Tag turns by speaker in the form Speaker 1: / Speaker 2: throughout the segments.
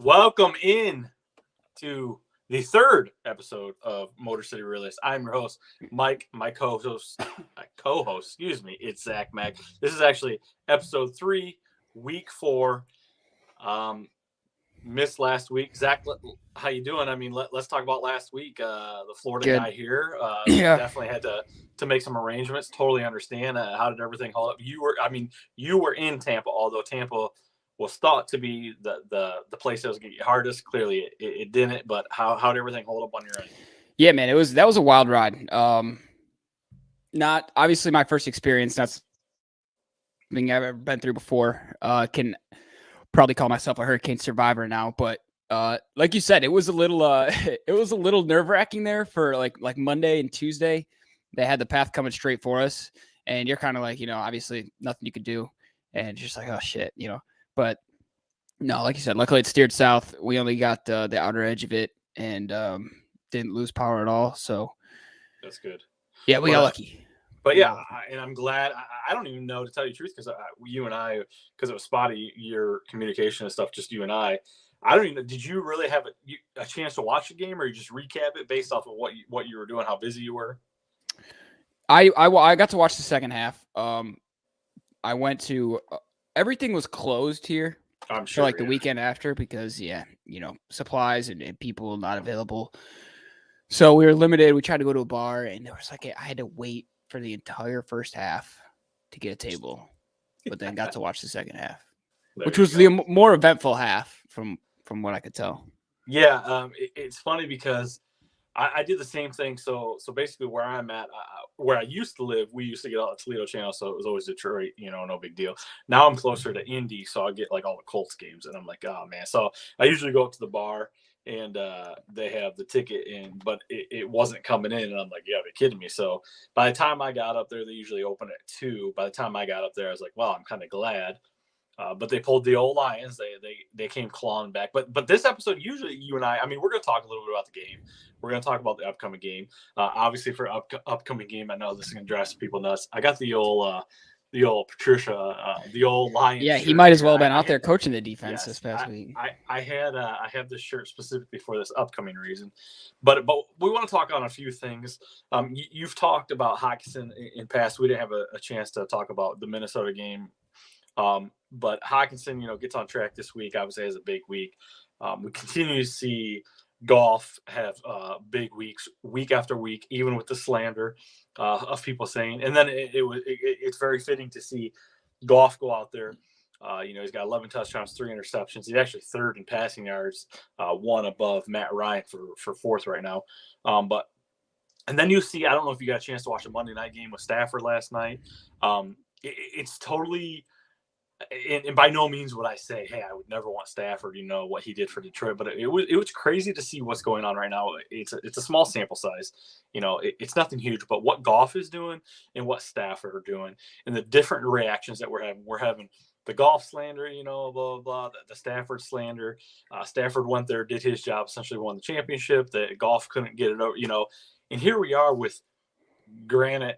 Speaker 1: Welcome in to the third episode of Motor City Realists. I'm your host, Mike. My co-host, it's Zach Mack. This is actually episode 3, week 4. Missed last week. Zach, how you doing? I mean, let's talk about last week. The Florida
Speaker 2: Good.
Speaker 1: guy here
Speaker 2: Yeah.
Speaker 1: definitely had to make some arrangements. Totally understand. How did everything hold up? You were in Tampa, although Tampa was thought to be the place that was going to get hardest. Clearly, it didn't. But how did everything hold up on your end?
Speaker 2: Yeah, man, that was a wild ride. Not obviously my first experience. That's something I've ever been through before. Can probably call myself a hurricane survivor now, but like you said, it was a little it was a little nerve-wracking there for like Monday and Tuesday. They had the path coming straight for us, and you're kind of like, obviously nothing you could do, and it's just like, oh shit, But no, like you said, luckily it steered south. We only got the outer edge of it, and didn't lose power at all. So
Speaker 1: That's good.
Speaker 2: Yeah, we got lucky.
Speaker 1: But yeah, and I'm glad. I don't even know, to tell you the truth, because you and I, because it was spotty, your communication and stuff, just you and I don't even know. Did you really have a chance to watch the game, or you just recap it based off of what you were doing, how busy you were?
Speaker 2: I got to watch the second half. I went to everything was closed here.
Speaker 1: I'm sure,
Speaker 2: for like the weekend after, because supplies and people not available. So we were limited. We tried to go to a bar, and there was I had to wait for the entire first half to get a table, but then got to watch the second half, which was the more eventful half from what I could tell.
Speaker 1: Yeah, it's funny because I did the same thing. So basically, where I'm at, where I used to live, we used to get all the Toledo channel, so it was always Detroit, no big deal. Now I'm closer to Indy, so I get like all the Colts games, and I'm like, oh man. So I usually go up to the bar, and they have the ticket in, but it wasn't coming in, and I'm like, yeah, you're kidding me. So by the time I got up there, they usually open at 2. By the time I got up there, I was like, well, I'm kind of glad. But they pulled the old Lions. They came clawing back. But this episode, usually you and I mean, we're going to talk a little bit about the game. We're going to talk about the upcoming game. Obviously, for upcoming game, I know this is going to drive some people nuts. I got the old Patricia, the old Lions.
Speaker 2: Yeah, he might as well have been out there coaching the defense this past week.
Speaker 1: I have this shirt specifically for this upcoming reason, but we want to talk on a few things. You've talked about Hockenson in past. We didn't have a chance to talk about the Minnesota game. But Hockenson, gets on track this week. Obviously, has a big week. We continue to see Goff have big weeks, week after week, even with the slander of people saying. And then it's very fitting to see Goff go out there. He's got 11 touchdowns, 3 interceptions. He's actually third in passing yards, 1 above Matt Ryan for fourth right now. And then you see, I don't know if you got a chance to watch the Monday night game with Stafford last night. It's totally. And by no means would I say, hey, I would never want Stafford, what he did for Detroit. But it was crazy to see what's going on right now. It's a small sample size. It's nothing huge. But what Goff is doing and what Stafford are doing and the different reactions that we're having. We're having the Goff slander, blah, blah, blah, the Stafford slander. Stafford went there, did his job, essentially won the championship. The Goff couldn't get it over, And here we are with, granted,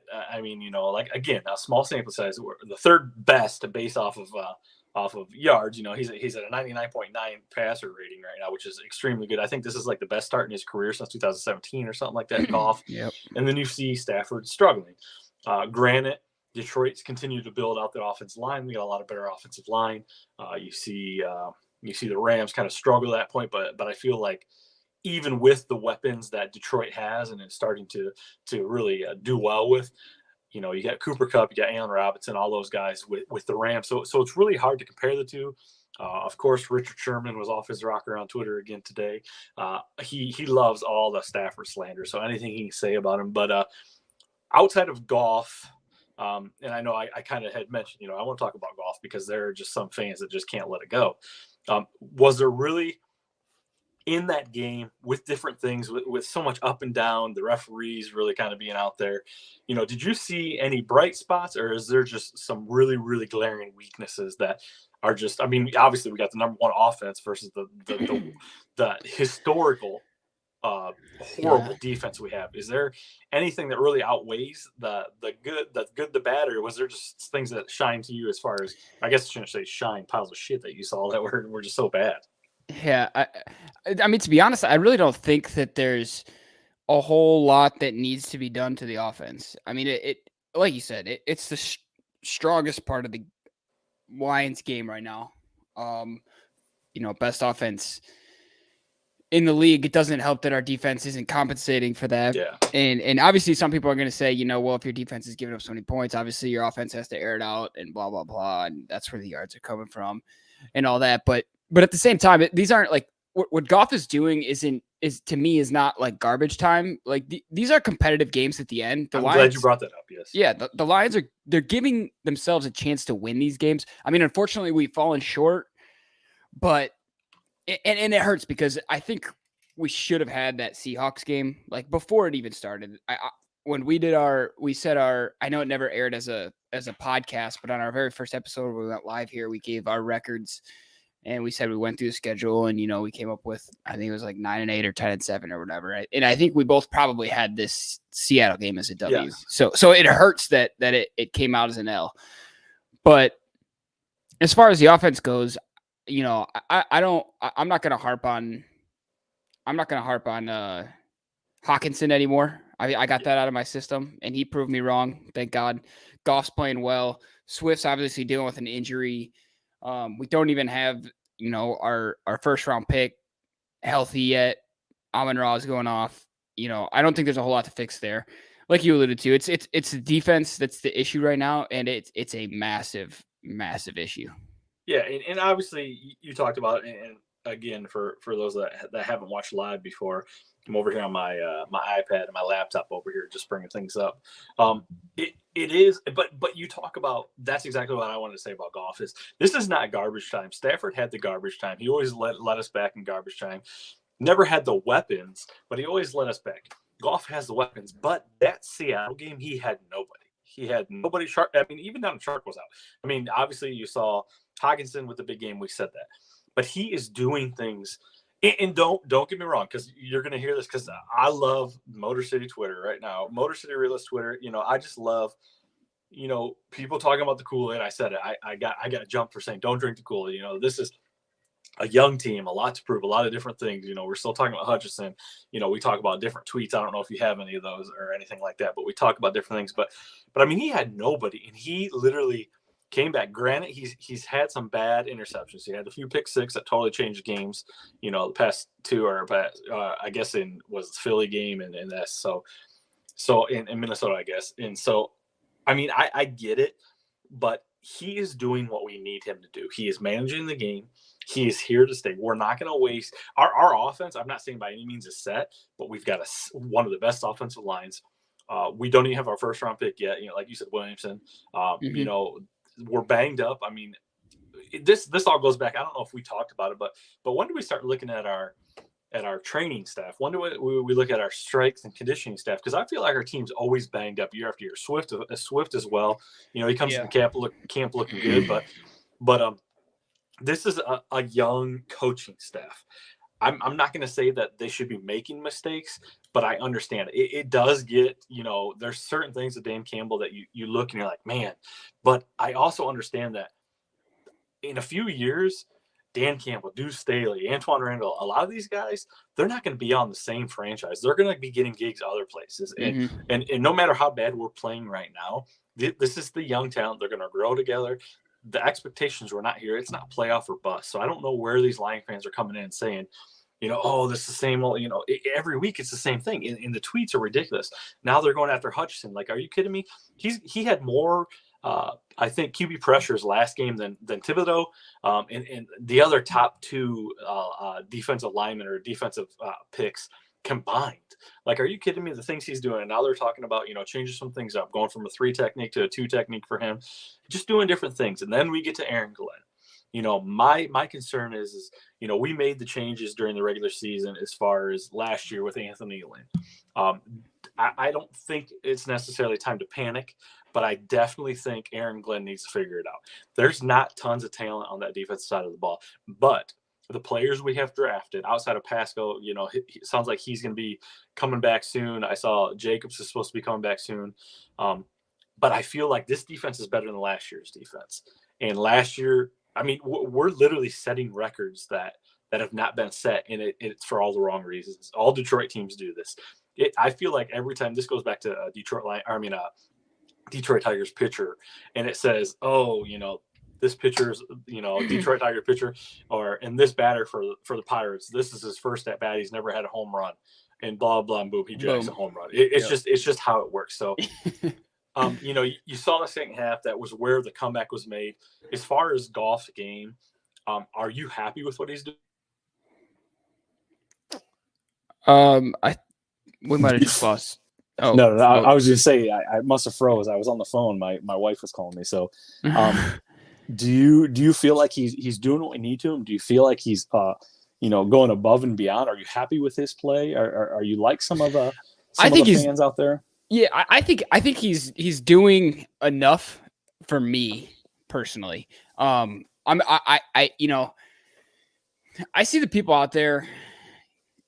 Speaker 1: again, a small sample size. We're the third best based off of yards. He's at a 99.9 passer rating right now, which is extremely good. I think this is like the best start in his career since 2017 or something like that. Goff.
Speaker 2: Yep. And
Speaker 1: then you see Stafford struggling. Granted, Detroit's continued to build out the offensive line. We got a lot of better offensive line. You see the Rams kind of struggle at that point, but I feel like, even with the weapons that Detroit has and it's starting to really do well with, you got Cooper Kupp, you got Allen Robinson, all those guys with the Rams. So it's really hard to compare the two. Of course, Richard Sherman was off his rocker on Twitter again today. He loves all the Stafford slander, so anything he can say about him. But outside of Goff, and I know I kind of had mentioned, I want to talk about Goff because there are just some fans that just can't let it go. Was there really, in that game, with different things, with so much up and down, the referees really kind of being out there, did you see any bright spots, or is there just some really, really glaring weaknesses that are just, obviously we got the number one offense versus the historical horrible defense we have. Is there anything that really outweighs the good, the bad, or was there just things that shine to you as far as, I guess I shouldn't say shine, piles of shit that you saw that were just so bad?
Speaker 2: Yeah, I mean, to be honest, I really don't think that there's a whole lot that needs to be done to the offense. I mean, it like you said, it's the strongest part of the Lions game right now. Um, best offense in the league. It doesn't help that our defense isn't compensating for that.
Speaker 1: Yeah.
Speaker 2: And obviously some people are going to say, well, if your defense is giving up so many points, obviously your offense has to air it out and blah, blah, blah. And that's where the yards are coming from and all that. But at the same time, these aren't like what Goff is doing is to me is not like garbage time. Like these are competitive games at the end.
Speaker 1: I'm glad you brought that up. Yes.
Speaker 2: Yeah. The Lions they're giving themselves a chance to win these games. I mean, unfortunately we've fallen short, but and it hurts because I think we should have had that Seahawks game like before it even started. When we said I know it never aired as a podcast, but on our very first episode where we went live here, we gave our records and we said we went through the schedule and we came up with, I think it was like 9-8 or 10-7 or whatever. Right? And I think we both probably had this Seattle game as a W. Yes. So it hurts that it came out as an L. But as far as the offense goes, I'm not going to harp on Hawkinson anymore. I got that out of my system, and he proved me wrong. Thank God. Goff's playing well. Swift's obviously dealing with an injury. We don't even have, our first round pick healthy yet. Amon-Ra is going off. I don't think there's a whole lot to fix there. Like you alluded to, it's the defense that's the issue right now, and it's a massive, massive issue.
Speaker 1: Yeah, and obviously you talked about it, and again, for those that haven't watched live before, I'm over here on my iPad and my laptop over here just bringing things up. It is, but you talk about, that's exactly what I wanted to say about Goff is this is not garbage time. Stafford had the garbage time. He always let us back in garbage time. Never had the weapons, but he always let us back. Goff has the weapons, but that Seattle game, he had nobody. He had nobody. Sharp. I mean, even down Shark was out. I mean, obviously you saw Hockenson with the big game. We said that, but he is doing things. And don't get me wrong, because you're going to hear this, because I love Motor City Twitter right now. Motor City Realists Twitter. I just love, people talking about the Kool-Aid. I said it. I got to jump for saying don't drink the Kool-Aid. This is a young team, a lot to prove, a lot of different things. We're still talking about Hutchinson. We talk about different tweets. I don't know if you have any of those or anything like that, but we talk about different things. But I mean, he had nobody, and he literally came back. Granted, he's had some bad interceptions. He had a few pick six that totally changed games. The past two or I guess was the Philly game and that's so in Minnesota, I guess. And so, I mean, I get it, but he is doing what we need him to do. He is managing the game. He is here to stay. We're not going to waste our offense. I'm not saying by any means is set, but we've got one of the best offensive lines. We don't even have our first round pick yet. Like you said, Williamson. We're banged up. I mean, this all goes back. I don't know if we talked about it, but when do we start looking at our training staff? When do we look at our strength and conditioning staff? Because I feel like our team's always banged up year after year. Swift as well. He comes to the camp looking good, but this is a young coaching staff. I'm not going to say that they should be making mistakes, but I understand it does get, there's certain things with Dan Campbell that you look and you're like, man, but I also understand that in a few years, Dan Campbell, Deuce Staley, Antoine Randall, a lot of these guys, they're not going to be on the same franchise. They're going to be getting gigs other places. And no matter how bad we're playing right now, this is the young talent. They're going to grow together. The expectations were not here. It's not playoff or bust. So I don't know where these Lion fans are coming in and saying, this is the same old, every week it's the same thing. And the tweets are ridiculous. Now they're going after Hutchinson. Like, are you kidding me? He had more, I think, QB pressures last game than Thibodeau and the other top two defensive linemen or defensive picks combined. Like, are you kidding me? The things he's doing. And now they're talking about, changing some things up, going from a 3 technique to a 2 technique for him, just doing different things. And then we get to Aaron Glenn. My concern is, we made the changes during the regular season as far as last year with Anthony Lynn. I don't think it's necessarily time to panic, but I definitely think Aaron Glenn needs to figure it out. There's not tons of talent on that defensive side of the ball, but the players we have drafted outside of Pascal, it sounds like he's going to be coming back soon. I saw Jacobs is supposed to be coming back soon. But I feel like this defense is better than last year's defense. And last year, I mean, we're literally setting records that that have not been set, and it's for all the wrong reasons. All Detroit teams do this. I feel like every time this goes back to Detroit Tigers pitcher, and it says, oh, this pitcher's, Detroit Tiger pitcher, and this batter for the Pirates, this is his first at bat. He's never had a home run, and blah blah, and boom, he jacks a home run. It's just how it works. So, you saw the second half. That was where the comeback was made. As far as Goff's game, are you happy with what he's doing?
Speaker 2: We might have just lost. Oh
Speaker 3: no, I was just saying I must have froze. I was on the phone. My wife was calling me. So, do you feel like he's doing what we need to him? Do you feel like he's going above and beyond? Are you happy with his play? Are you like some of the fans out there?
Speaker 2: Yeah, I think he's doing enough for me personally. I see the people out there,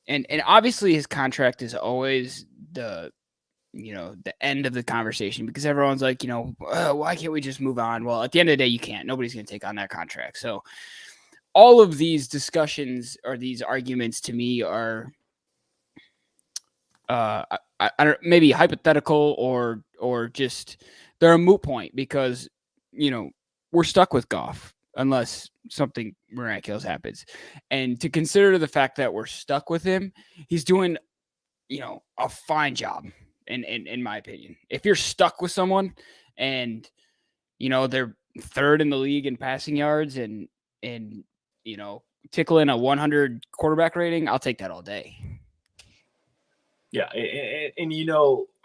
Speaker 2: and obviously his contract is always the end of the conversation, because everyone's like, why can't we just move on? Well, at the end of the day, you can't. Nobody's going to take on that contract. So all of these discussions or these arguments to me are I don't, maybe hypothetical or just they're a moot point, because we're stuck with Goff unless something miraculous happens. And to consider the fact that we're stuck with him, he's doing a fine job in my opinion. If you're stuck with someone and they're third in the league in passing yards and tickling a 100 quarterback rating, I'll take that all day.
Speaker 1: Yeah, and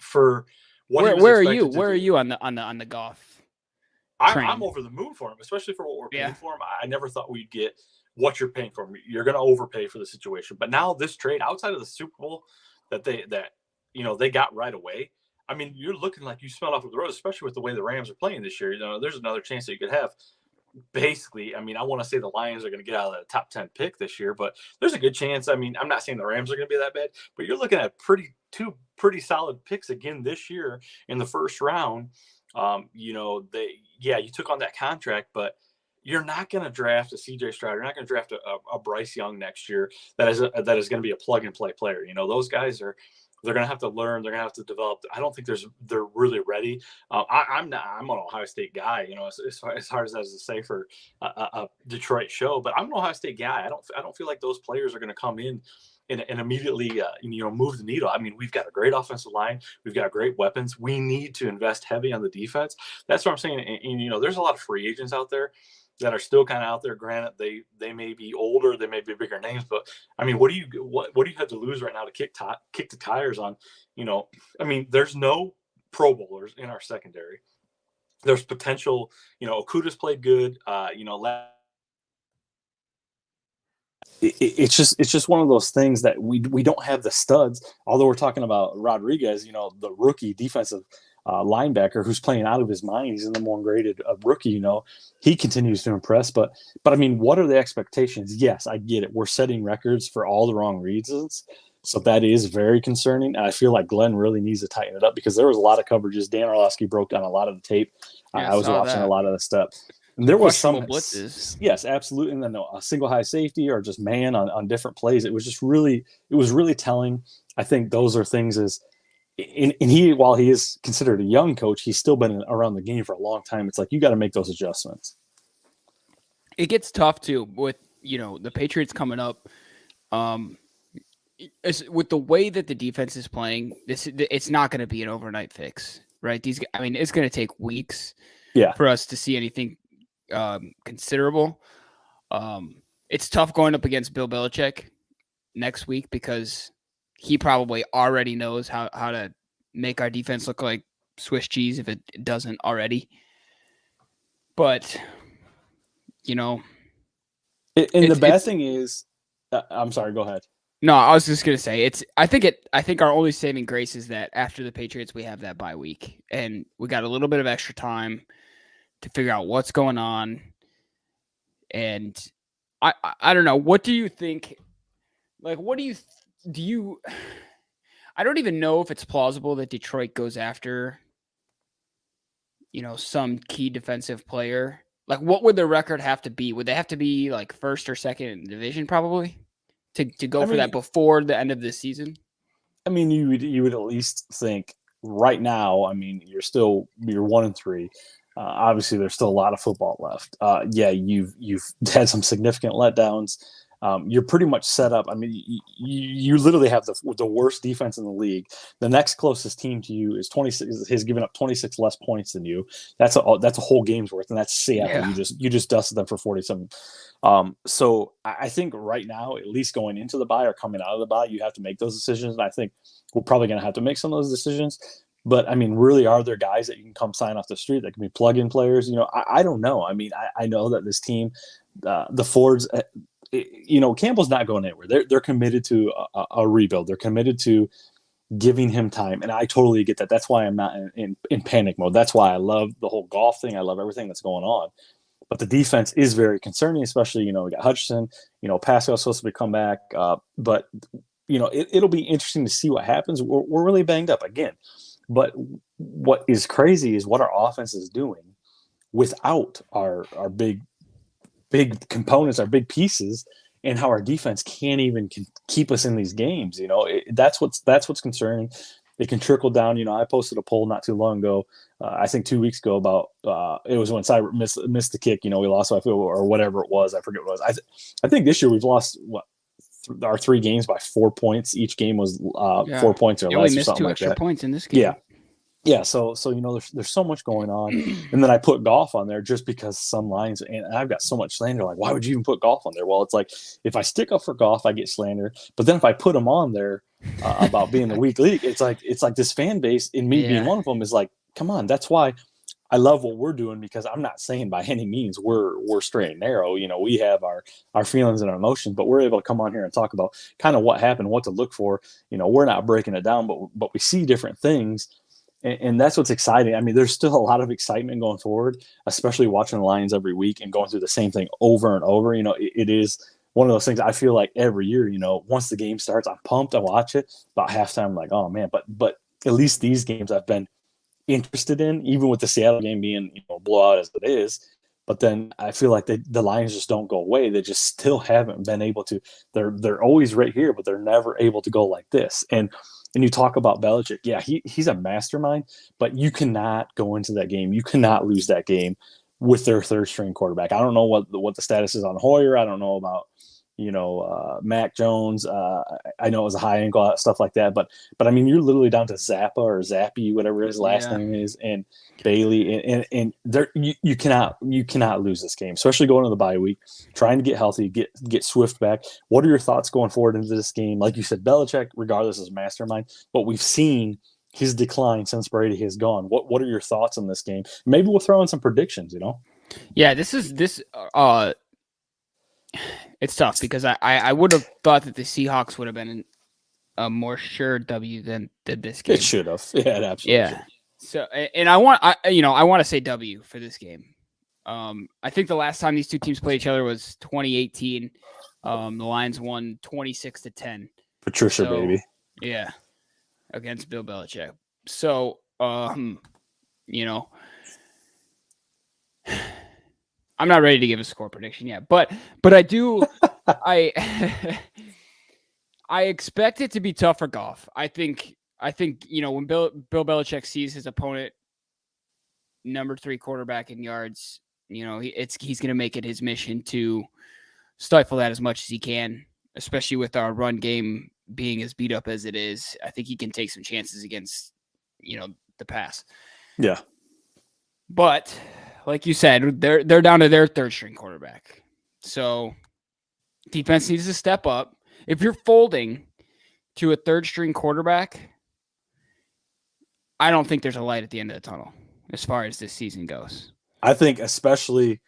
Speaker 1: for what
Speaker 2: where are you on the Goff?
Speaker 1: I'm over the moon for him, especially for what we're paying for him. I never thought we'd get what you're paying for him. You're going to overpay for the situation, but now this trade outside of the Super Bowl that they got right away. I mean, you're looking like you smelled off of the rose, especially with the way the Rams are playing this year. There's another chance that you could have. Basically, I mean, I want to say the Lions are going to get out of the top 10 pick this year, but there's a good chance. I mean, I'm not saying the Rams are going to be that bad, but you're looking at two pretty solid picks again this year in the first round. You took on that contract, but you're not going to draft a CJ Stroud. You're not going to draft a Bryce Young next year that is going to be a plug and play player. Those guys they're going to have to learn. They're going to have to develop. I don't think they're really ready. I'm an Ohio State guy, as hard as that is to say for a Detroit show, but I'm an Ohio State guy. I don't feel like those players are going to come in and immediately, move the needle. I mean, we've got a great offensive line. We've got great weapons. We need to invest heavy on the defense. That's what I'm saying. And there's a lot of free agents out there that are still kind of out there. Granted, they may be older, they may be bigger names, but I mean, what do you have to lose right now to kick the tires on? I mean, there's no Pro Bowlers in our secondary. There's potential. Okudah's played good.
Speaker 3: It's just one of those things that we don't have the studs. Although we're talking about Rodriguez, the rookie defensive linebacker who's playing out of his mind. He's the number one graded rookie. He continues to impress. But I mean, what are the expectations? Yes, I get it. We're setting records for all the wrong reasons. So that is very concerning. And I feel like Glenn really needs to tighten it up, because there was a lot of coverages. Dan Orlovsky broke down a lot of the tape. I was watching a lot of the stuff. And there was some
Speaker 2: blitzes.
Speaker 3: Yes, absolutely. And then a single high safety or just man on different plays. It was really telling. I think those are things and he, while he is considered a young coach, he's still been around the game for a long time. It's like, you got to make those adjustments.
Speaker 2: It gets tough too with, the Patriots coming up. With the way that the defense is playing, it's not going to be an overnight fix, right? It's going to take weeks for us to see anything considerable. It's tough going up against Bill Belichick next week, because he probably already knows how to make our defense look like Swiss cheese if it doesn't already. But,
Speaker 3: And the bad thing is, I'm sorry, go ahead.
Speaker 2: No, I was just going to say I think our only saving grace is that after the Patriots, we have that bye week, and we got a little bit of extra time to figure out what's going on. And I don't know. What do you think? Like, what do you I don't even know if it's plausible that Detroit goes after, some key defensive player Like, what would the record have to be? Would they have to be like first or second in the division probably to go for that before the end of this season?
Speaker 3: I mean, you would at least think right now. I mean, you're 1-3. Obviously, there's still a lot of football left. Yeah, you've had some significant letdowns. You're pretty much set up. I mean, you literally have the worst defense in the league. The next closest team to you is 26. Has given up 26 less points than you. That's a whole game's worth, and that's Seattle.
Speaker 2: Yeah.
Speaker 3: You just dusted them for 47. So I think right now, at least going into the bye or coming out of the bye, you have to make those decisions. And I think we're probably going to have to make some of those decisions. But I mean, really, are there guys that you can come sign off the street that can be plug-in players? I don't know. I mean, I know that this team, the Fords. Campbell's not going anywhere. They're committed to a rebuild. They're committed to giving him time, and I totally get that. That's why I'm not in panic mode. That's why I love the whole Goff thing. I love everything that's going on. But the defense is very concerning, especially we got Hutchinson. Pascal's supposed to come back, but it'll be interesting to see what happens. We're really banged up again, but what is crazy is what our offense is doing without our big components, our big pieces, and how our defense can't even keep us in these games. That's what's concerning. It can trickle down. I posted a poll not too long ago, I think 2 weeks ago, about it was when Cyber missed the kick. We lost, or whatever it was. I forget what it was. I think this year we've lost our 3 games by 4 points. Each game was 4 points or less.
Speaker 2: We missed 2 extra points in this game.
Speaker 3: Yeah, so there's so much going on, and then I put Goff on there just because some lines, and I've got so much slander. Like, why would you even put Goff on there? Well, it's like if I stick up for Goff, I get slander. But then if I put him on there about being the weak league, it's like this fan base, and me being one of them, is like, come on. That's why I love what we're doing, because I'm not saying by any means we're straight and narrow. We have our feelings and our emotions, but we're able to come on here and talk about kind of what happened, what to look for. We're not breaking it down, but we see different things. And that's what's exciting. I mean, there's still a lot of excitement going forward, especially watching the Lions every week and going through the same thing over and over. It is one of those things I feel like every year, once the game starts, I'm pumped. I watch it. About halftime, I'm like, oh, man. But at least these games I've been interested in, even with the Seattle game being, blowout as it is. But then I feel like the Lions just don't go away. They just still haven't been able to. They're always right here, but they're never able to go like this. And you talk about Belichick. Yeah, he's a mastermind, but you cannot go into that game. You cannot lose that game with their third string quarterback. I don't know what the status is on Hoyer. I don't know about Mac Jones. I know it was a high ankle, stuff like that. But I mean, you're literally down to Zappa or Zappy, whatever his last name is, and Bailey, and there you cannot lose this game, especially going into the bye week, trying to get healthy, get Swift back. What are your thoughts going forward into this game? Like you said, Belichick, regardless, is a mastermind, but we've seen his decline since Brady has gone. What are your thoughts on this game? Maybe we'll throw in some predictions.
Speaker 2: Yeah, this. It's tough because I would have thought that the Seahawks would have been a more sure W than this game.
Speaker 3: It should have. Yeah, it absolutely should.
Speaker 2: So, and I want to say W for this game. I think the last time these two teams played each other was 2018. The Lions won 26-10.
Speaker 3: Patricia, baby.
Speaker 2: Yeah, against Bill Belichick. So, I'm not ready to give a score prediction yet, but I do. I expect it to be tough for Goff. I think when Bill Belichick sees his opponent number 3 quarterback in yards, he's going to make it his mission to stifle that as much as he can, especially with our run game being as beat up as it is. I think he can take some chances against the pass.
Speaker 3: Yeah,
Speaker 2: but like you said, they're down to their third string quarterback. So defense needs to step up. If you're folding to a third string quarterback, I don't think there's a light at the end of the tunnel as far as this season goes.
Speaker 3: I think especially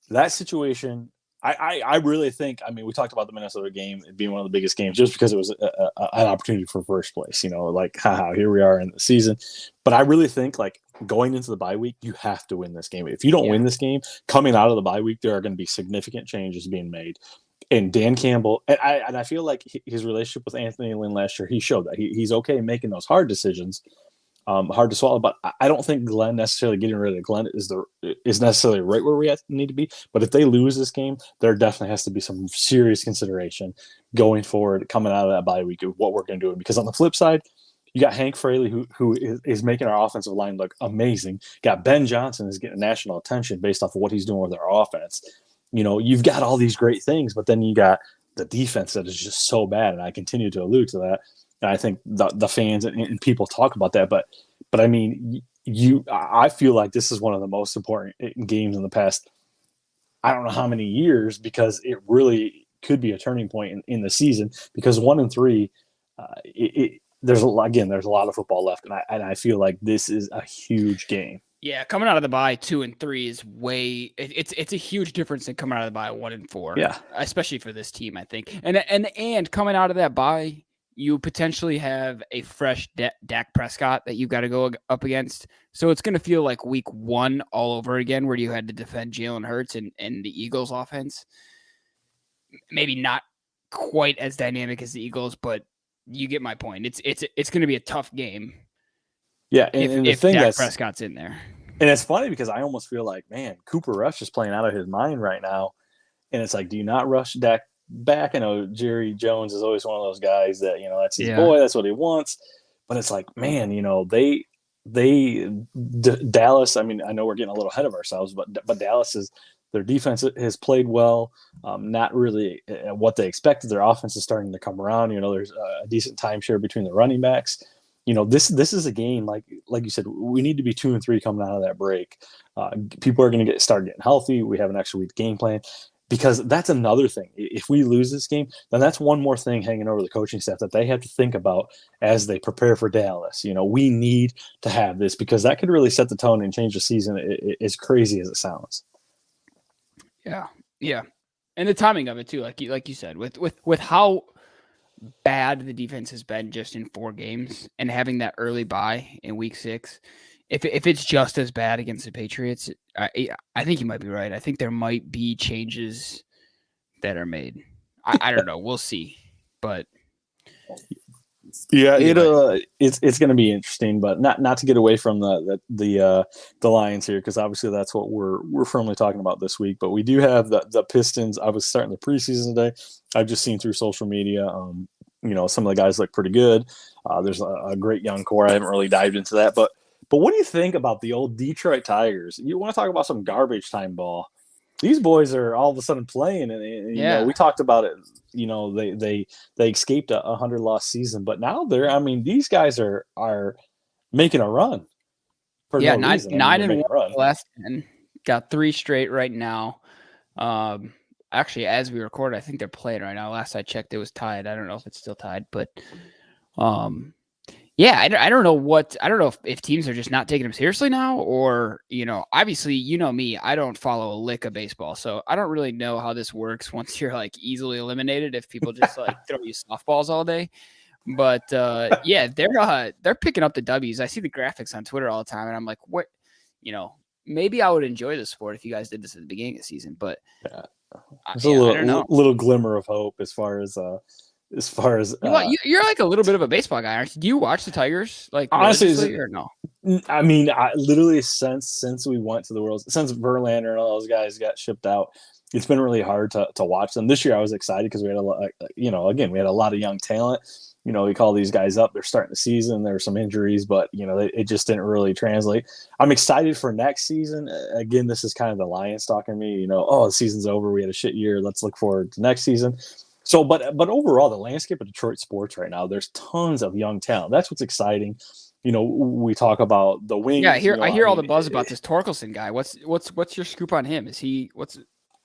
Speaker 3: that situation, I really think, I mean, we talked about the Minnesota game being one of the biggest games just because it was an opportunity for first place, like, here we are in the season. But I really think, like, going into the bye week, you have to win this game. If you don't win this game, coming out of the bye week, there are going to be significant changes being made. And Dan Campbell, and I feel like his relationship with Anthony Lynn last year, he showed that he's okay making those hard decisions. hard to swallow. But I don't think Glenn necessarily getting rid of Glenn is necessarily right where we need to be. But if they lose this game, there definitely has to be some serious consideration going forward, coming out of that bye week of what we're going to do. Because on the flip side, you got Hank Fraley, who is making our offensive line look amazing. Got Ben Johnson is getting national attention based off of what he's doing with our offense. You've got all these great things, but then you got the defense that is just so bad. And I continue to allude to that. And I think the fans and people talk about that. But I mean, I feel like this is one of the most important games in the past, I don't know how many years, because it really could be a turning point in the season, because 1-3, there's a lot of football left, and I feel like this is a huge game.
Speaker 2: Yeah, coming out of the bye 2-3 is it's a huge difference than coming out of the bye 1-4.
Speaker 3: Yeah,
Speaker 2: especially for this team, I think. And coming out of that bye, you potentially have a fresh Dak Prescott that you've got to go up against. So it's going to feel like week 1 all over again, where you had to defend Jalen Hurts and the Eagles offense. Maybe not quite as dynamic as the Eagles, but you get my point. It's going to be a tough game.
Speaker 3: Yeah, and the thing
Speaker 2: Dak Prescott's in there.
Speaker 3: And it's funny because I almost feel like, man, Cooper Rush is playing out of his mind right now. And it's like, do you not rush Dak back? I know Jerry Jones is always one of those guys that, that's his boy, that's what he wants. But it's like, man, Dallas, I mean, I know we're getting a little ahead of ourselves, but Dallas their defense has played well, not really what they expected. Their offense is starting to come around. There's a decent timeshare between the running backs. This is a game, like you said, we need to be 2-3 coming out of that break. People are going to start getting healthy. We have an extra week game plan, because that's another thing. If we lose this game, then that's one more thing hanging over the coaching staff that they have to think about as they prepare for Dallas. We need to have this, because that could really set the tone and change the season, as crazy as it sounds.
Speaker 2: Yeah. And the timing of it too, like you said, with how bad the defense has been just in 4 games, and having that early bye in week 6, if it's just as bad against the Patriots, I think you might be right. I think there might be changes that are made. I don't know. We'll see. But
Speaker 3: yeah, it's going to be interesting, but not to get away from the Lions here, because obviously that's what we're firmly talking about this week. But we do have the Pistons. I was starting the preseason today. I've just seen through social media. Some of the guys look pretty good. There's a great young core. I haven't really dived into that, but what do you think about the old Detroit Tigers? You want to talk about some garbage time ball? These boys are all of a sudden playing, and we talked about it. They escaped a 100-loss season, but now these guys are making a run.
Speaker 2: Yeah, no 9-1 last 10. Got 3 straight right now. Actually, as we record, I think they're playing right now. Last I checked, it was tied. I don't know if it's still tied, but yeah, I don't know if teams are just not taking them seriously now, or, obviously, me, I don't follow a lick of baseball, so I don't really know how this works once you're like easily eliminated, if people just like throw you softballs all day. But yeah, they're picking up the W's. I see the graphics on Twitter all the time, and I'm like, what, maybe I would enjoy the sport if you guys did this at the beginning of the season, but
Speaker 3: there's a little glimmer of hope as far as
Speaker 2: you're like a little bit of a baseball guy, aren't you? Do you watch the Tigers like
Speaker 3: honestly,
Speaker 2: or no?
Speaker 3: I mean, I literally since we went to the World, since Verlander and all those guys got shipped out, it's been really hard to watch them. This year I was excited because we had we had a lot of young talent. We call these guys up, they're starting the season, there were some injuries, but it just didn't really translate. I'm excited for next season. Again, this is kind of the Lions talking to me, the season's over, we had a shit year, let's look forward to next season. So, but overall, the landscape of Detroit sports right now, there's tons of young talent. That's what's exciting. We talk about the wings.
Speaker 2: Yeah, I hear all the buzz about this Torkelson guy. What's your scoop on him?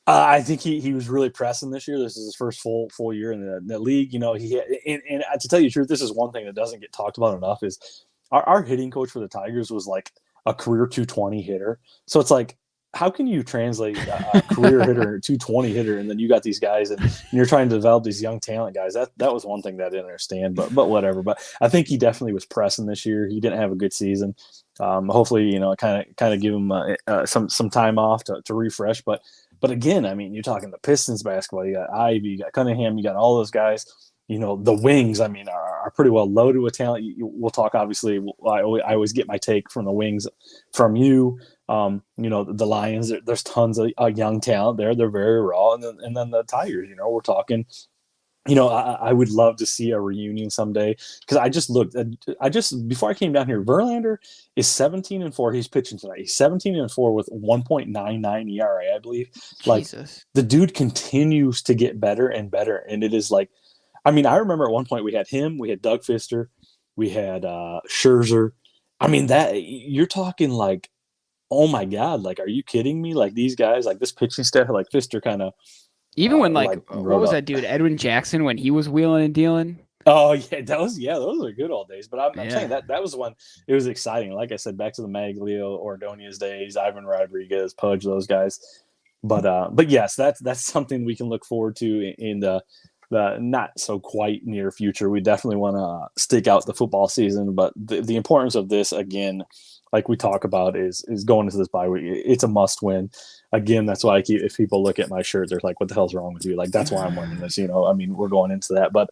Speaker 3: I think he was really pressing this year. This is his first full year in the league. And to tell you the truth, this is one thing that doesn't get talked about enough is our hitting coach for the Tigers was like a career 220 hitter. So it's like, how can you translate a career hitter, 220 hitter, and then you got these guys and you're trying to develop these young talent guys? That was one thing that I didn't understand, but whatever. But I think he definitely was pressing this year. He didn't have a good season. Hopefully, kind of give him some time off to refresh. But again, I mean, you're talking the Pistons basketball. You got Ivy, you got Cunningham, you got all those guys. the wings, I mean, are pretty well loaded with talent. We'll talk, obviously. I always get my take from the wings from you. The Lions, there's tons of young talent there. They're very raw. And then the Tigers, we're talking, I would love to see a reunion someday, because I just looked. Before I came down here, Verlander is 17-4. He's pitching tonight. He's 17-4 with 1.99 ERA, I believe. Like,
Speaker 2: Jesus.
Speaker 3: the dude continues to get better and better, and it is like, I mean, I remember at one point we had him, we had Doug Fister, we had Scherzer. I mean, that you're talking like, oh my God, like, are you kidding me? Like, these guys, like this pitching staff, like Fister kind of.
Speaker 2: Even when what was that dude, Edwin Jackson, when he was wheeling and dealing?
Speaker 3: Oh yeah, those are good old days. But I'm saying that was one. It was exciting. Like I said, back to the Maglio, Ordonez days, Ivan Rodriguez, Pudge, those guys. But yes, that's something we can look forward to in the not so quite near future. We definitely want to stick out the football season, but the importance of this, again, like we talk about, is going into this bye week. It's a must win. Again, that's why if people look at my shirt, they're like, what the hell's wrong with you? Like, that's why I'm winning this, I mean, we're going into that, but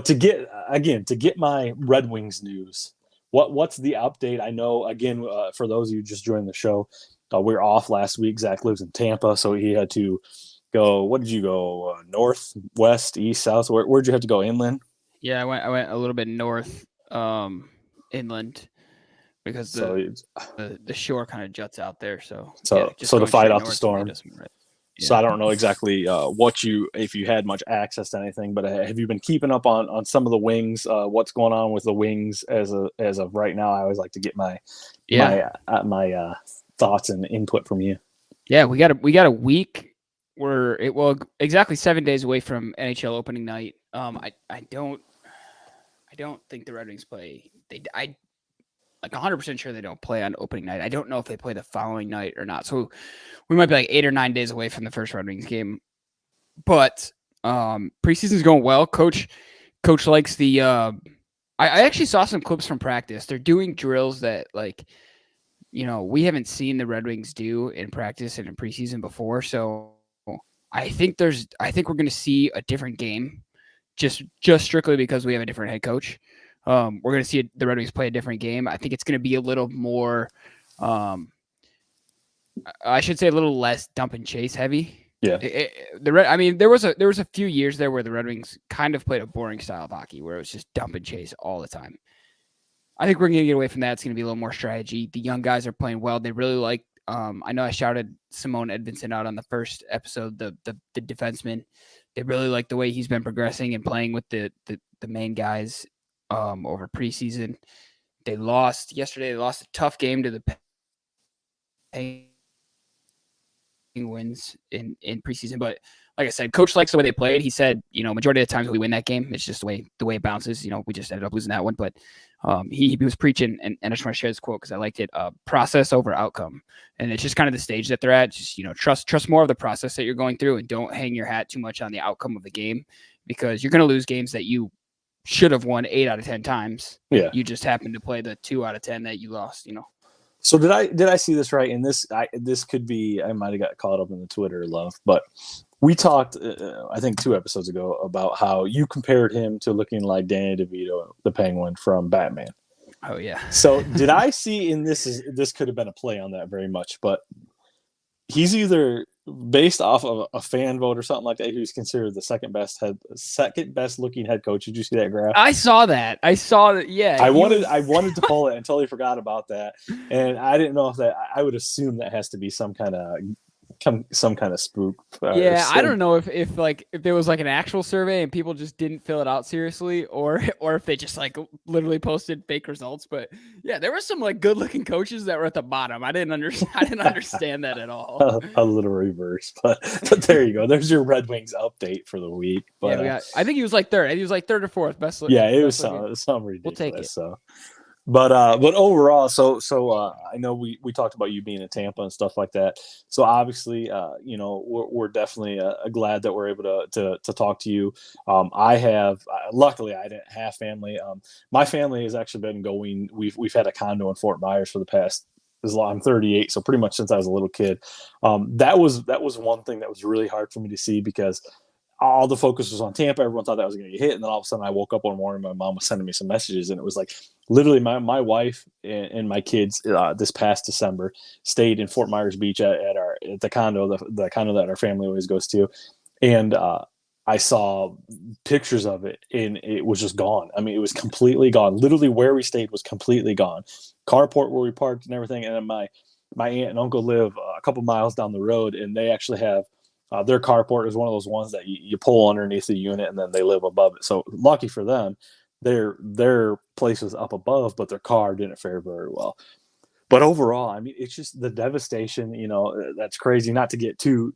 Speaker 3: to get my Red Wings news, what's the update? I know, again, for those of you just joined the show, we're off last week. Zach lives in Tampa, so he had to go. What did you go? North, west, east, south? Where'd you have to go? Inland?
Speaker 2: Yeah, I went a little bit north, inland, because the shore kind of juts out there. So
Speaker 3: to fight off the storm.
Speaker 2: Right.
Speaker 3: So I don't know exactly if you had much access to anything, but have you been keeping up on some of the Wings? What's going on with the Wings as of right now? I always like to get my thoughts and input from you.
Speaker 2: Yeah, we got a week. We're exactly 7 days away from NHL opening night. I don't think the Red Wings play. I like 100% sure they don't play on opening night. I don't know if they play the following night or not. So we might be like 8 or 9 days away from the first Red Wings game. But preseason's going well. Coach likes the. I actually saw some clips from practice. They're doing drills that, like, we haven't seen the Red Wings do in practice and in preseason before. So I think we're going to see a different game, just strictly because we have a different head coach. We're going to see the Red Wings play a different game. I think it's going to be a little more, I should say, a little less dump and chase heavy.
Speaker 3: Yeah.
Speaker 2: There was a few years there where the Red Wings kind of played a boring style of hockey where it was just dump and chase all the time. I think we're going to get away from that. It's going to be a little more strategy. The young guys are playing well. They really like. I know I shouted Simone Edvinsson out on the first episode, the defenseman. They really like the way he's been progressing and playing with the main guys over preseason. They lost yesterday. They lost a tough game to the Penguins in preseason, but like I said, coach likes the way they played. He said, majority of the times we win that game, it's just the way it bounces. We just ended up losing that one, but he was preaching, and I just want to share this quote because I liked it. Process over outcome, and it's just kind of the stage that they're at. Just trust more of the process that you're going through, and don't hang your hat too much on the outcome of the game, because you're going to lose games that you should have won 8 out of 10 times.
Speaker 3: Yeah,
Speaker 2: you just happened to play the 2 out of 10 that you lost.
Speaker 3: So did I see this right? And this could be, I might have got caught up in the Twitter love, but we talked, I think 2 episodes ago, about how you compared him to looking like Danny DeVito, the Penguin from Batman.
Speaker 2: Oh yeah.
Speaker 3: So did I see in this could have been a play on that very much, but he's either based off of a fan vote or something like that, who's considered the second best looking head coach. Did you see that graph?
Speaker 2: I saw that. Yeah.
Speaker 3: I wanted to pull it and totally forgot about that. And I didn't know if I would assume that has to be some kind of spook.
Speaker 2: Yeah, I don't know if there was like an actual survey and people just didn't fill it out seriously, or if they just like literally posted fake results. But yeah, there were some like good looking coaches that were at the bottom. I didn't understand that at all.
Speaker 3: A little reverse, but there you go. There's your Red Wings update for the week. But
Speaker 2: yeah, I think he was like third. He was like third or fourth best.
Speaker 3: Yeah, it was some ridiculous.
Speaker 2: We'll take it.
Speaker 3: So. But overall, so I know we talked about you being in Tampa and stuff like that. So obviously, we're definitely glad that we're able to talk to you. Luckily I didn't have family. My family has actually been going. We've had a condo in Fort Myers for the past. I'm 38, so pretty much since I was a little kid. That was one thing that was really hard for me to see, because all the focus was on Tampa. Everyone thought that was going to get hit. And then all of a sudden I woke up one morning, my mom was sending me some messages, and it was like literally my wife and my kids this past December stayed in Fort Myers Beach at the condo, the condo that our family always goes to. And I saw pictures of it, and it was just gone. I mean, it was completely gone. Literally where we stayed was completely gone. Carport where we parked and everything. And then my aunt and uncle live a couple miles down the road, and they actually have their carport is one of those ones that you pull underneath the unit, and then they live above it. So lucky for them, their place was up above, but their car didn't fare very well. But overall, I mean, it's just the devastation. That's crazy. Not to get too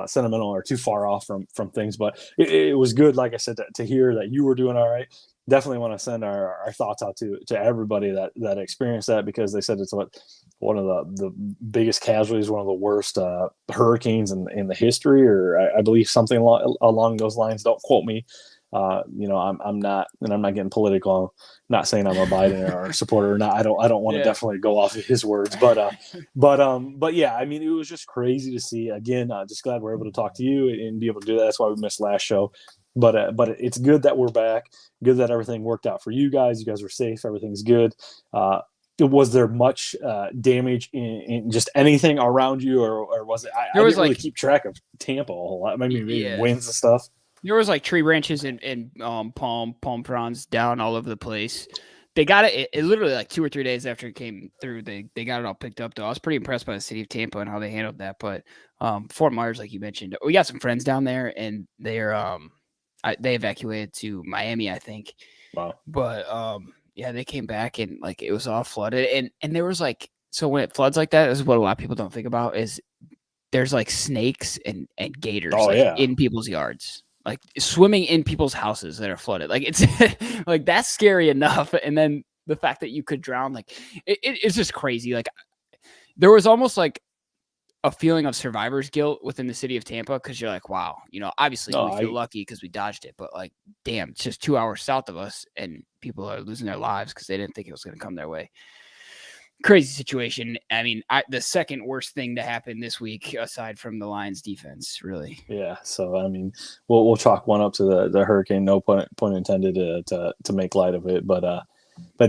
Speaker 3: sentimental or too far off from things, but it was good, like I said, to hear that you were doing all right. Definitely want to send our thoughts out to everybody that experienced that, because they said it's one of the biggest casualties, one of the worst hurricanes in the history, or I believe something along those lines. Don't quote me. I'm not getting political. I'm not saying I'm a Biden or supporter or not. I don't want to definitely go off of his words, but yeah, I mean, it was just crazy to see. Again, just glad we're able to talk to you and be able to do that. That's why we missed last show. But it's good that we're back. Good that everything worked out for you guys. You guys were safe. Everything's good. Was there much damage in just anything around you, or was it? I didn't really keep track of Tampa a whole lot. Maybe winds and stuff.
Speaker 2: There was like tree branches and palm fronds down all over the place. They got it literally like 2 or 3 days after it came through. They got it all picked up, though. I was pretty impressed by the city of Tampa and how they handled that. But Fort Myers, like you mentioned, we got some friends down there, and they're they evacuated to Miami, I think.
Speaker 3: Wow.
Speaker 2: But yeah, they came back, and like it was all flooded, and there was like, so when it floods like that, this is what a lot of people don't think about, is there's like snakes and gators in people's yards. Like swimming in people's houses that are flooded. Like it's like that's scary enough. And then the fact that you could drown, like it's just crazy. Like there was almost like a feeling of survivor's guilt within the city of Tampa, because you're like, wow, obviously we feel lucky because we dodged it, but like, damn, it's just 2 hours south of us and people are losing their lives because they didn't think it was going to come their way. Crazy situation. I mean, the second worst thing to happen this week, aside from the Lions defense, really.
Speaker 3: Yeah. So, I mean, we'll chalk one up to the hurricane. No pun intended to make light of it, but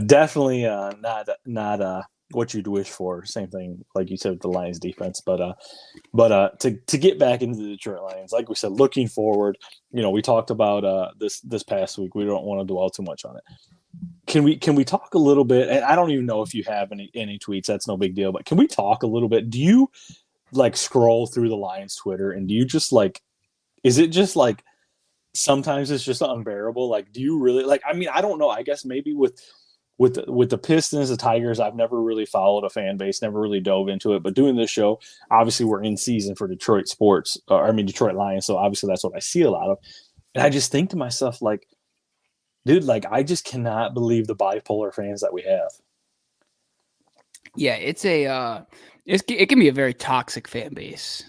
Speaker 3: definitely not what you'd wish for. Same thing, like you said, with the Lions defense. But to get back into the Detroit Lions, like we said, looking forward. We talked about this past week. We don't want to dwell too much on it. Can we talk a little bit? And I don't even know if you have any tweets. That's no big deal. But can we talk a little bit? Do you like scroll through the Lions Twitter, and do you just like? Is it just like sometimes it's just unbearable? Like, do you really like? I mean, I don't know. I guess maybe with the Pistons, the Tigers, I've never really followed a fan base, never really dove into it. But doing this show, obviously, we're in season for Detroit sports. Detroit Lions. So obviously, that's what I see a lot of. And I just think to myself, like, dude, like, I just cannot believe the bipolar fans that we have.
Speaker 2: Yeah, it's it can be a very toxic fan base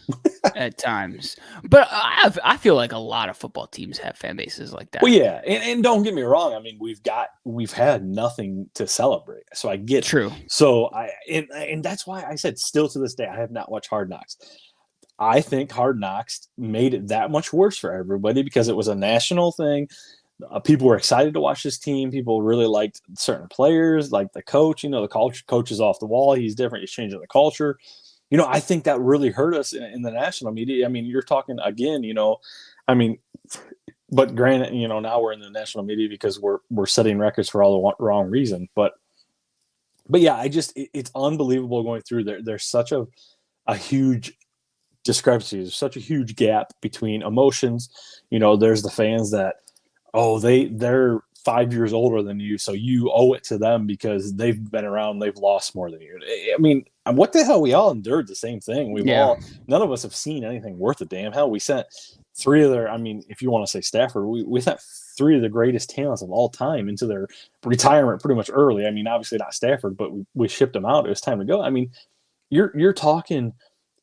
Speaker 2: at times. But I feel like a lot of football teams have fan bases like that.
Speaker 3: Well, yeah, and don't get me wrong. I mean, we've had nothing to celebrate, so I get
Speaker 2: true.
Speaker 3: It. So and that's why I said still to this day I have not watched Hard Knocks. I think Hard Knocks made it that much worse for everybody because it was a national thing. People were excited to watch this team. People really liked certain players, like the coach. The coach is off the wall. He's different. He's changing the culture. I think that really hurt us in the national media. I mean, you're talking again, but granted, now we're in the national media because we're setting records for all the wrong reason. But yeah, it's unbelievable going through there. There's such a huge discrepancy. There's such a huge gap between emotions. There's the fans that, they're 5 years older than you, so you owe it to them because they've been around, they've lost more than you. I mean, what the hell? We all endured the same thing. None of us have seen anything worth a damn. Hell, we sent three of their, if you want to say Stafford, we sent three of the greatest talents of all time into their retirement pretty much early. I mean, obviously not Stafford, but we shipped them out. It was time to go. I mean, you're talking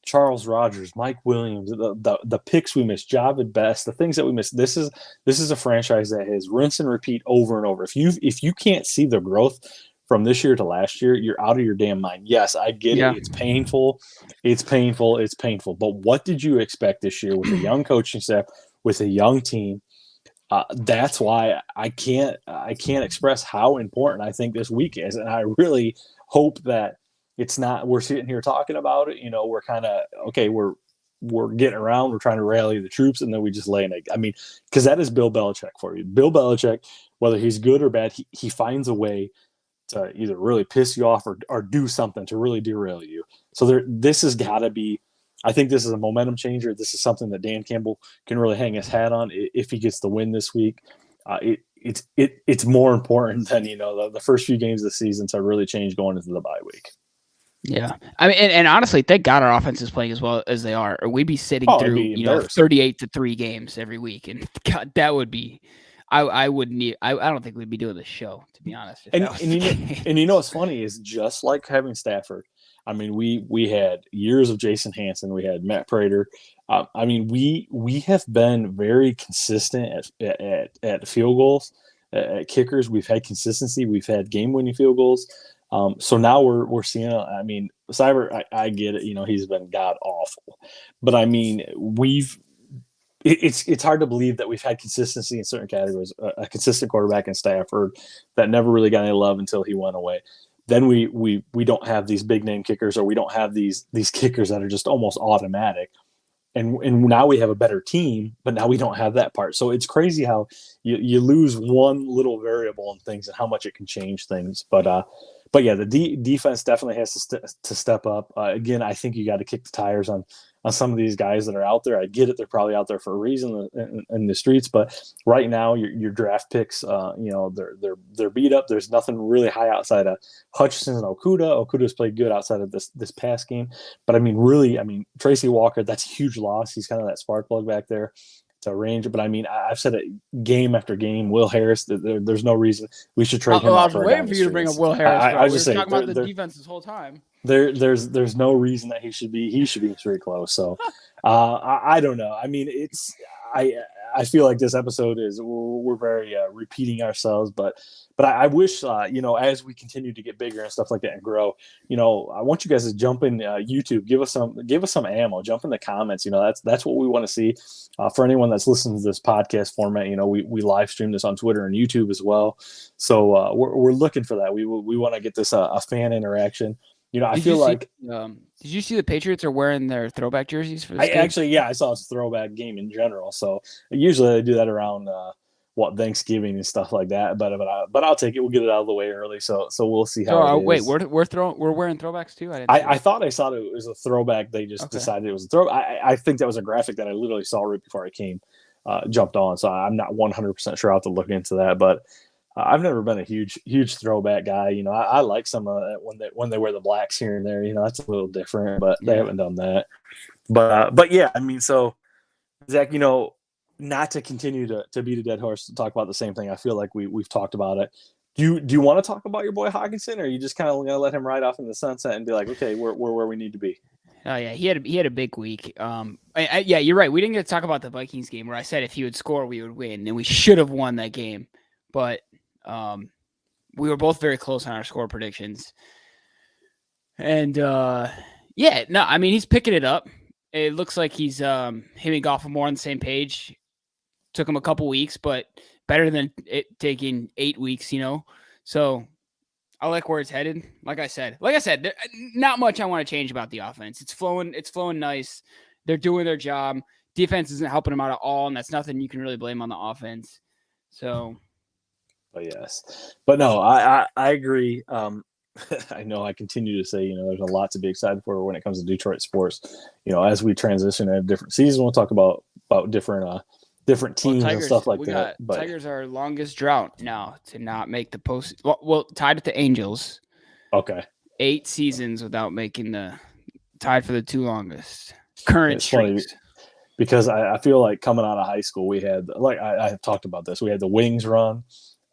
Speaker 3: Charles Rogers, Mike Williams, the picks we missed, Javid Best, the things that we missed. This is a franchise that has rinse and repeat over and over. If you can't see the growth from this year to last year, you're out of your damn mind. Yes, I get it. It's painful. It's painful. But what did you expect this year with a young coaching staff, with a young team. That's why I can't express how important I think this week is, and I really hope that it's not. We're sitting here talking about it. We're kind of okay. We're getting around. We're trying to rally the troops, and then we just lay an egg. I mean, because that is Bill Belichick for you. Bill Belichick, whether he's good or bad, he finds a way to either really piss you off or do something to really derail you. So this has got to be. I think this is a momentum changer. This is something that Dan Campbell can really hang his hat on if he gets the win this week. It's more important than the first few games of the season to really change going into the bye week.
Speaker 2: Yeah, I mean, and honestly, thank God our offense is playing as well as they are, or we'd be sitting through 38-3 games every week, and God, that would be. I don't think we'd be doing the show, to be honest.
Speaker 3: And what's funny is just like having Stafford. I mean, we had years of Jason Hanson. We had Matt Prater. I mean, we have been very consistent at field goals, at kickers. We've had consistency. We've had game-winning field goals. So now we're seeing. I mean, Cyber. I get it. He's been god awful, but I mean, It's hard to believe that we've had consistency in certain categories. A consistent quarterback in Stafford that never really got any love until he went away. Then we don't have these big name kickers, or we don't have these kickers that are just almost automatic. And now we have a better team, but now we don't have that part. So it's crazy how you lose one little variable in things and how much it can change things. But yeah, the defense definitely has to step up. Again, I think you got to kick the tires on some of these guys that are out there. I get it; they're probably out there for a reason in the streets. But right now, your draft picks, they're beat up. There's nothing really high outside of Hutchinson and Okudah. Okudah's played good outside of this past game, but I mean, Tracy Walker, that's a huge loss. He's kind of that spark plug back there to range. But I mean, I've said it game after game. Will Harris, there's no reason we should trade him.
Speaker 2: I was waiting for you to bring up Will Harris.
Speaker 3: I was just saying,
Speaker 2: talking about the defense this whole time.
Speaker 3: There's no reason that he should be pretty close. So I don't know. I mean, I feel like this episode we're very repeating ourselves, but I wish as we continue to get bigger and stuff like that and grow, I want you guys to jump in YouTube, give us some ammo, jump in the comments. That's what we want to see. For anyone that's listening to this podcast format, we live stream this on Twitter and YouTube as well. So we're looking for that. We want to get this a fan interaction. I feel like.
Speaker 2: Did you see the Patriots are wearing their throwback jerseys for this game?
Speaker 3: Actually, I saw it's a throwback game in general. So usually they do that around Thanksgiving and stuff like that. But I'll take it. We'll get it out of the way early. So we'll see how.
Speaker 2: Wait, we're wearing throwbacks too.
Speaker 3: I thought I saw it was a throwback. They just decided it was a throwback. I think that was a graphic that I literally saw right before I jumped on. So I'm not 100% sure. I'll have to look into that, but. I've never been a huge throwback guy. I like some of that when they wear the blacks here and there. That's a little different, but they haven't done that. But yeah, I mean, so Zach, not to continue to beat a dead horse to talk about the same thing. I feel like we've talked about it. Do you want to talk about your boy Hockenson, or are you just kind of gonna let him ride off in the sunset and be like, okay, we're where we need to be?
Speaker 2: Oh yeah, he had a big week. Yeah, you're right. We didn't get to talk about the Vikings game where I said if he would score, we would win, and we should have won that game, but. We were both very close on our score predictions. And I mean, he's picking it up. It looks like he's him and Goff are more on the same page. Took him a couple weeks, but better than it taking 8 weeks, So I like where it's headed. Like I said, not much I want to change about the offense. It's flowing nice. They're doing their job. Defense isn't helping them out at all, and that's nothing you can really blame on the offense. So
Speaker 3: But yes, but no, I agree. I know I continue to say, there's a lot to be excited for when it comes to Detroit sports. As we transition to a different season, we'll talk about different teams and stuff like that. But
Speaker 2: Tigers are longest drought now to not make the post. Well, tied with the Angels.
Speaker 3: Okay.
Speaker 2: 8 seasons without making tied for the 2 longest current streaks.
Speaker 3: Because I feel like coming out of high school, we had I have talked about this. We had the Wings run.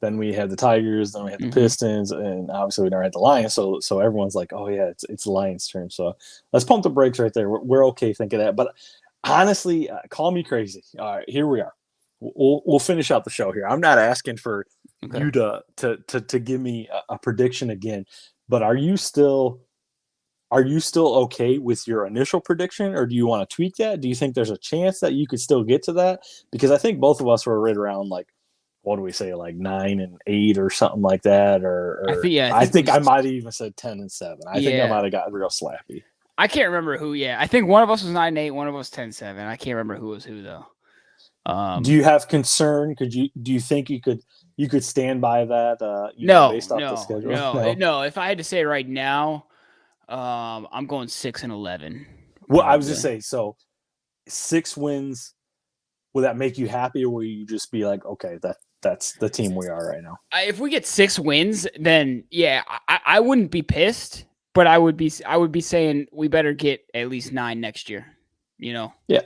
Speaker 3: Then we had the Tigers, then we had the Pistons, and obviously we never had the Lions. So everyone's like, oh yeah, it's the Lions' turn. So let's pump the brakes right there. We're okay thinking that. But honestly, call me crazy. All right, here we are. We'll finish out the show here. I'm not asking for you to give me a prediction again, but are you still are you still okay with your initial prediction, or do you want to tweak that? Do you think there's a chance that you could still get to that? Because I think both of us were right around like, what do we say, like 9-8 or something like that, or I think I might have even said 10-7. I think I might have gotten real slappy.
Speaker 2: I can't remember who. Yeah, I think one of us was 9-8, one of us 10-7. I can't remember who was who though.
Speaker 3: Do you have concern? Do you think you could stand by that? Based off the schedule?
Speaker 2: No. If I had to say right now, I'm going 6-11.
Speaker 3: Well, I was just saying. So 6 wins. Will that make you happy, or will you just be like, okay, that's the team we are right now?
Speaker 2: If we get 6 wins, then yeah, I wouldn't be pissed, but I would be saying we better get at least 9 next year. Yeah.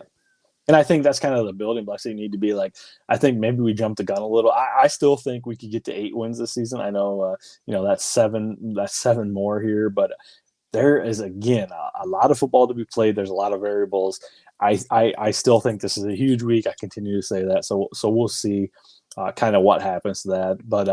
Speaker 3: And I think that's kind of the building blocks that you need to be like. I think maybe we jumped the gun a little. I still think we could get to 8 wins this season. I know, that's 7 more here, but there is, again, a lot of football to be played. There's a lot of variables. I still think this is a huge week. I continue to say that. So we'll see kind of what happens to that. But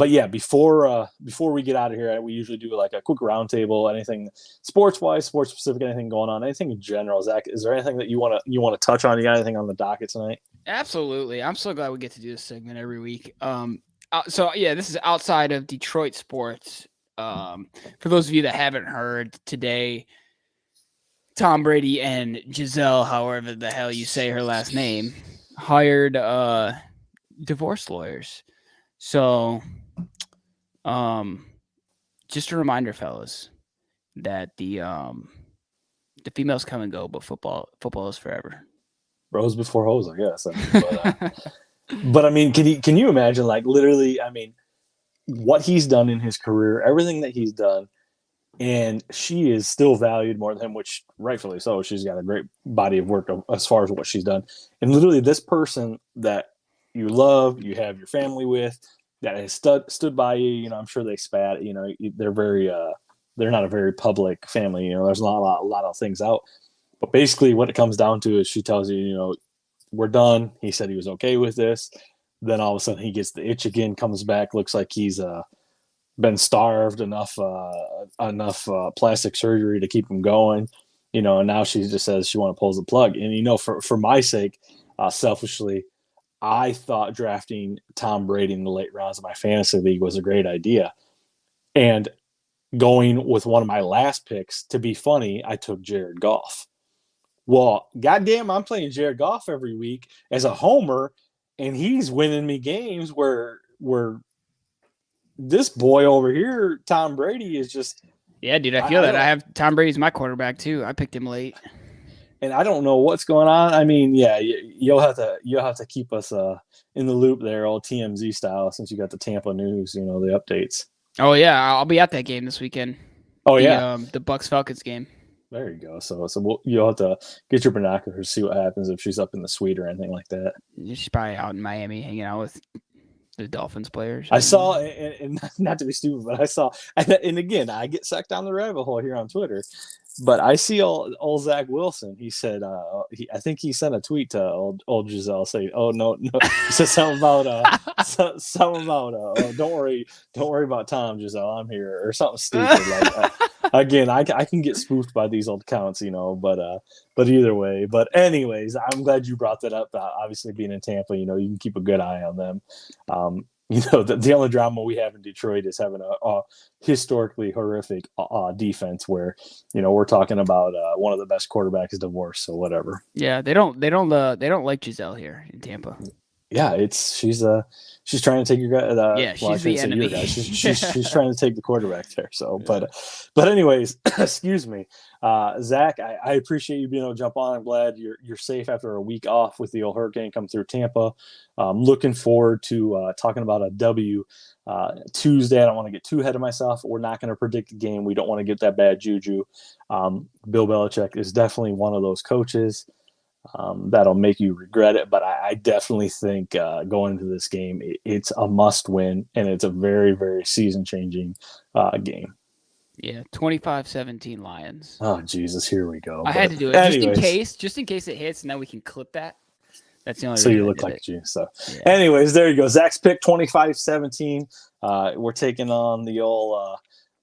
Speaker 3: yeah, before we get out of here, we usually do like a quick roundtable. Anything sports-wise, sports-specific, anything going on, anything in general. Zach, is there anything that you want to touch on? You got anything on the docket tonight?
Speaker 2: Absolutely. I'm so glad we get to do this segment every week. So yeah, this is outside of Detroit sports. For those of you that haven't heard, today, Tom Brady and Giselle, however the hell you say her last name, hired divorce lawyers. So, just a reminder, fellas, that the females come and go, but football is forever.
Speaker 3: Rose before hose, I guess. But I mean, can you imagine, like, literally? I mean, what he's done in his career, everything that he's done, and she is still valued more than him, which rightfully so. She's got a great body of work as far as what she's done, and literally, this person that you love, you have your family with, that has stood by you. I'm sure they spat. They're they're not a very public family. There's not a lot of things out. But basically, what it comes down to is she tells you, we're done. He said he was okay with this. Then all of a sudden, he gets the itch again, comes back, looks like he's been starved enough plastic surgery to keep him going. And now she just says she want to pull the plug. And for my sake, selfishly, I thought drafting Tom Brady in the late rounds of my fantasy league was a great idea. And going with one of my last picks, to be funny, I took Jared Goff. Well, goddamn, I'm playing Jared Goff every week as a homer, and he's winning me games where this boy over here, Tom Brady, is just...
Speaker 2: Yeah, dude, I feel that. I have Tom Brady's my quarterback, too. I picked him late.
Speaker 3: And I don't know what's going on. I mean, yeah, you'll have to keep us in the loop there, old TMZ style, since you got the Tampa news, the updates.
Speaker 2: Oh yeah, I'll be at that game this weekend.
Speaker 3: Oh
Speaker 2: the Bucks Falcons game.
Speaker 3: There you go. So you'll have to get your binoculars to see what happens if she's up in the suite or anything like that.
Speaker 2: She's probably out in Miami hanging out with the Dolphins players.
Speaker 3: I saw, and not to be stupid, but I saw, and again, I get sucked down the rabbit hole here on Twitter. But I see old Zach Wilson. He said, I think he sent a tweet to old Giselle saying, "Oh no," he said something about, oh, don't worry about Tom, Giselle, I'm here, or something stupid. Like, again, I can get spoofed by these old accounts, but either way. But anyways, I'm glad you brought that up. Obviously, being in Tampa, you can keep a good eye on them. The only drama we have in Detroit is having a historically horrific defense where, we're talking about one of the best quarterbacks divorced. So whatever.
Speaker 2: Yeah, they don't like Giselle here in Tampa.
Speaker 3: Yeah, she's trying to take your guy.
Speaker 2: Yeah, she's the enemy.
Speaker 3: She's trying to take the quarterback there. So, but anyways, excuse me, Zach. I appreciate you being able to jump on. I'm glad you're safe after a week off with the old hurricane come through Tampa. Looking forward to talking about a W Tuesday. I don't want to get too ahead of myself. We're not going to predict the game. We don't want to get that bad juju. Bill Belichick is definitely one of those coaches. That'll make you regret it, but I definitely think going into this game, it's a must win, and it's a very, very season-changing game.
Speaker 2: Yeah, 25-17 Lions.
Speaker 3: Oh, Jesus, here we go.
Speaker 2: I had to do it just in case it hits, and then we can clip that. That's the only reason
Speaker 3: you look like you. So, anyways, there you go. Zach's pick 25-17. We're taking on the old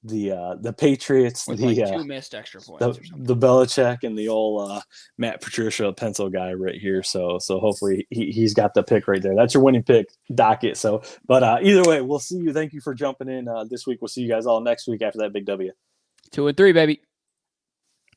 Speaker 3: the Patriots,
Speaker 2: with
Speaker 3: the
Speaker 2: like 2 missed extra points or something.
Speaker 3: the Belichick and the old Matt Patricia pencil guy right here. So hopefully he's got the pick right there. That's your winning pick docket. So, but either way, we'll see you. Thank you for jumping in this week. We'll see you guys all next week after that big W.
Speaker 2: 2-3, baby.